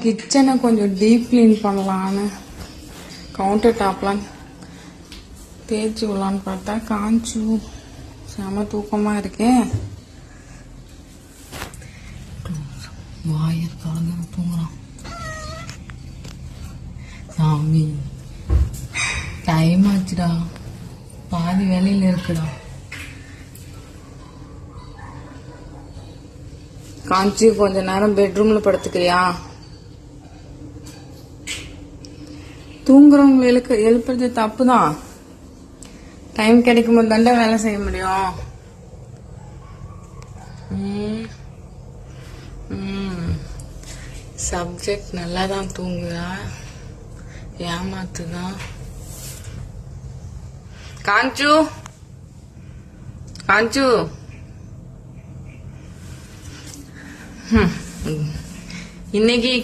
கிச்சனை கொஞ்சம் deep clean பண்ணலான்னு கவுண்டர் டாப்லாம் தேய்ச்சி விடலான்னு பார்த்தா காஞ்சு செம தூக்கமாக இருக்கேன். வாயர் கலந்து தூங்குறான். சாமி டைம் ஆச்சுடா, பாதி வேலையில் இருக்குடா. காஞ்சி கொஞ்ச நேரம் பெட்ரூம்ல படுத்துக்கிறியா? தூங்குறவங்க எழுப்புறது தப்புதான். டைம் கிடைக்கும் போது தாண்டா வேலை செய்ய முடியும். சப்ஜெக்ட் நல்லா தான் தூங்குதா, ஏமாத்துதான். காஞ்சு காஞ்சு இன்னைக்கு